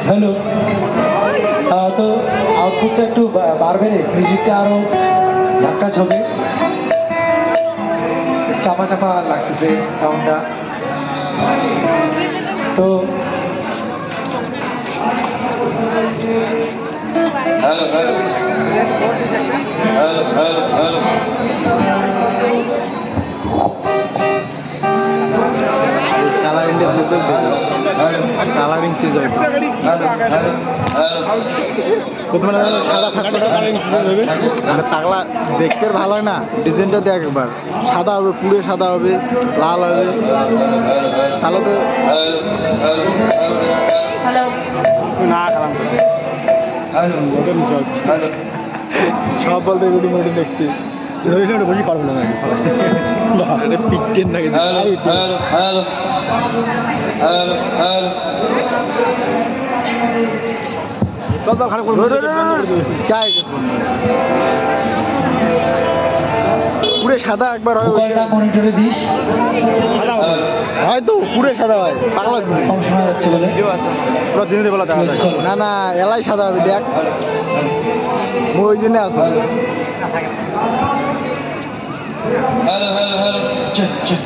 Hello. তো আউটপুটটা একটু বাড়বে, মিউজিকটা আরো ঝাক্কা ছবে, চাপা চাপা লাগতেছে সাউন্ডটা। তো hello hello hello hello hello colouring colouring change হয় প্রথমে সাদা মানে পাগলা দেখতে ভালো হয় না, ডিজাইনটা দেখ একবার, সাদা হবে, পুরো সাদা হবে, লাল হবে, তাহলে তো না সব বলতে এগুলি মোটে দেখছি বুঝি পারবো না পিকটেন নাকি পুরে সাদা একবার হয়, মনিটরে দিস, হয়তো পুরে সাদা হয়, পাগলা কম সময় যাচ্ছে বলে। দিনের বেলা দেখা যায় না, না এলাই সাদা হবে, দেখ ওই জন্য আসো। Hello hello hello check check.